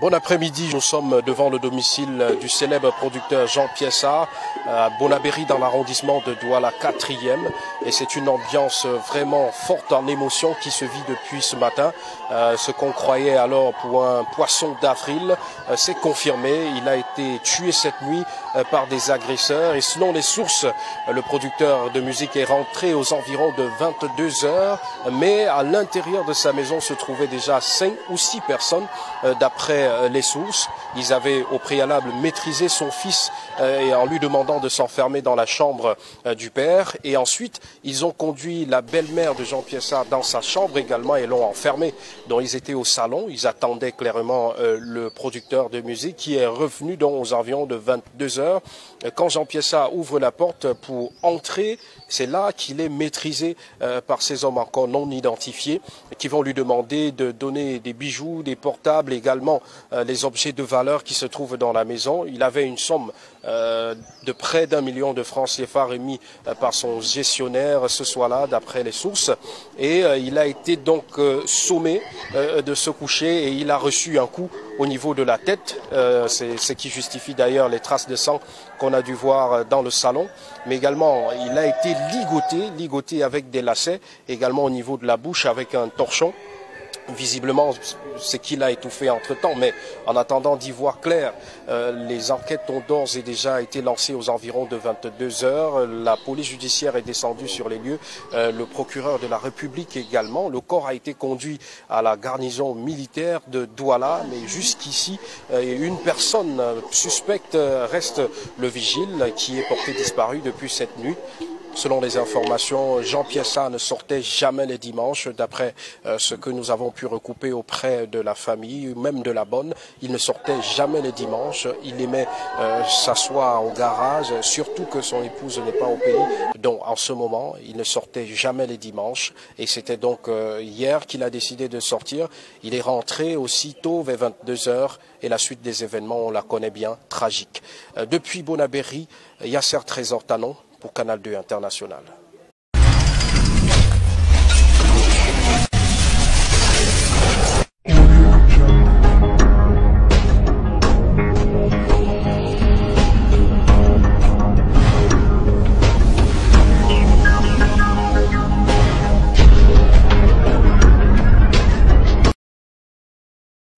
Bon après-midi, nous sommes devant le domicile du célèbre producteur Jean Piessa à Bonabéry dans l'arrondissement de Douala 4e. Et c'est une ambiance vraiment forte en émotion qui se vit depuis ce matin. Ce qu'on croyait alors pour un poisson d'avril s'est confirmé. Il a été tué cette nuit par des agresseurs. Et selon les sources, le producteur de musique est rentré aux environs de 22 heures. Mais à l'intérieur de sa maison se trouvaient déjà 5 ou 6 personnes d'après les sources. Ils avaient au préalable maîtrisé son fils et en lui demandant de s'enfermer dans la chambre du père. Et ensuite, ils ont conduit la belle-mère de Jean Piessa dans sa chambre également et l'ont enfermé. Donc ils étaient au salon, ils attendaient clairement le producteur de musique qui est revenu donc aux environs de 22 heures. Quand Jean Piessa ouvre la porte pour entrer, c'est là qu'il est maîtrisé par ces hommes encore non identifiés qui vont lui demander de donner des bijoux, des portables, également les objets de valeur qui se trouvent dans la maison. Il avait une somme de près d'1 million de francs CFA remis par son gestionnaire ce soir-là, d'après les sources. Et il a été donc sommé de se coucher et il a reçu un coup au niveau de la tête. C'est ce qui justifie d'ailleurs les traces de sang qu'on a dû voir dans le salon. Mais également, il a été ligoté avec des lacets, également au niveau de la bouche avec un torchon. Visiblement, c'est qu'il a étouffé entre-temps, mais en attendant d'y voir clair, les enquêtes ont d'ores et déjà été lancées aux environs de 22 heures. La police judiciaire est descendue sur les lieux, le procureur de la République également. Le corps a été conduit à la garnison militaire de Douala, mais jusqu'ici, une personne suspecte reste le vigile qui est porté disparu depuis cette nuit. Selon les informations, Jean Piessa ne sortait jamais les dimanches. D'après ce que nous avons pu recouper auprès de la famille, même de la bonne, il ne sortait jamais les dimanches. Il aimait s'asseoir au garage, surtout que son épouse n'est pas au pays. Donc en ce moment, il ne sortait jamais les dimanches. Et c'était donc hier qu'il a décidé de sortir. Il est rentré aussitôt vers 22 heures et la suite des événements, on la connaît bien, tragique. Depuis Bonabéry, Yasser Trésor Tanon pour Canal 2 International.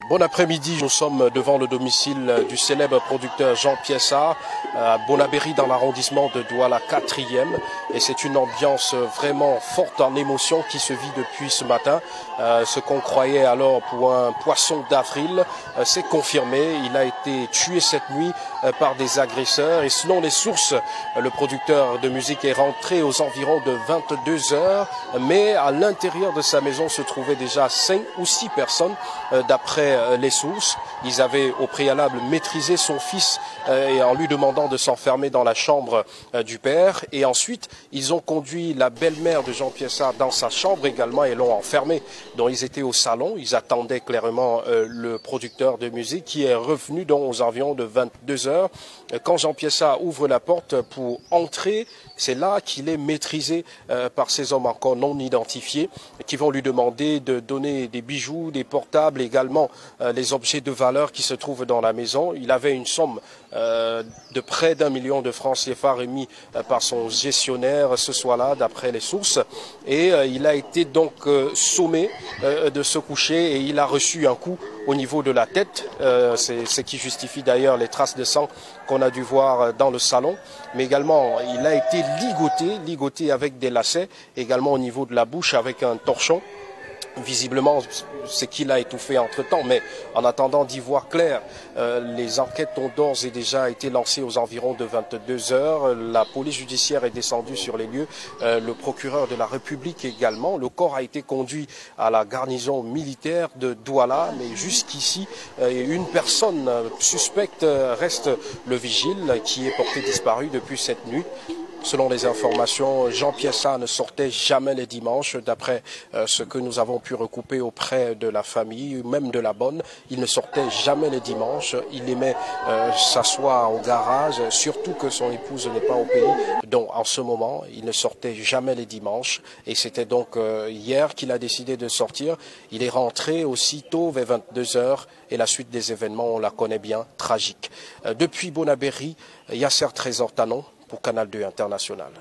Bon après-midi, nous sommes devant le domicile du célèbre producteur Jean Piessa à Bonabéry dans l'arrondissement de Douala 4e. Et c'est une ambiance vraiment forte en émotion qui se vit depuis ce matin. Ce qu'on croyait alors pour un poisson d'avril s'est confirmé. Il a été tué cette nuit par des agresseurs. Et selon les sources, le producteur de musique est rentré aux environs de 22 heures. Mais à l'intérieur de sa maison se trouvaient déjà 5 ou 6 personnes d'après les sources. Ils avaient au préalable maîtrisé son fils et en lui demandant de s'enfermer dans la chambre du père. Et ensuite, ils ont conduit la belle-mère de Jean Piessa dans sa chambre également et l'ont enfermé. Donc ils étaient au salon, ils attendaient clairement le producteur de musique qui est revenu donc aux environs de 22 heures. Quand Jean Piessa ouvre la porte pour entrer, c'est là qu'il est maîtrisé par ces hommes encore non identifiés qui vont lui demander de donner des bijoux, des portables, également les objets de valeur qui se trouvent dans la maison. Il avait une somme de près d'1 million de francs CFA remis par son gestionnaire ce soir-là, d'après les sources. Et il a été donc sommé de se coucher et il a reçu un coup au niveau de la tête. C'est ce qui justifie d'ailleurs les traces de sang qu'on a dû voir dans le salon. Mais également, il a été ligoté avec des lacets, également au niveau de la bouche avec un torchon. Visiblement, c'est qu'il a étouffé entre-temps, mais en attendant d'y voir clair, les enquêtes ont d'ores et déjà été lancées aux environs de 22 heures. La police judiciaire est descendue sur les lieux, le procureur de la République également. Le corps a été conduit à la garnison militaire de Douala, mais jusqu'ici, une personne suspecte reste le vigile qui est porté disparu depuis cette nuit. Selon les informations, Jean Piessa ne sortait jamais les dimanches, d'après ce que nous avons pu recouper auprès de la famille, même de la bonne. Il ne sortait jamais les dimanches, il aimait s'asseoir au garage, surtout que son épouse n'est pas au pays. Donc en ce moment, il ne sortait jamais les dimanches et c'était donc hier qu'il a décidé de sortir. Il est rentré aussitôt vers 22 h et la suite des événements, on la connaît bien, tragique. Depuis Bonabéry, Yasser Trésor Tanon pour Canal 2 International.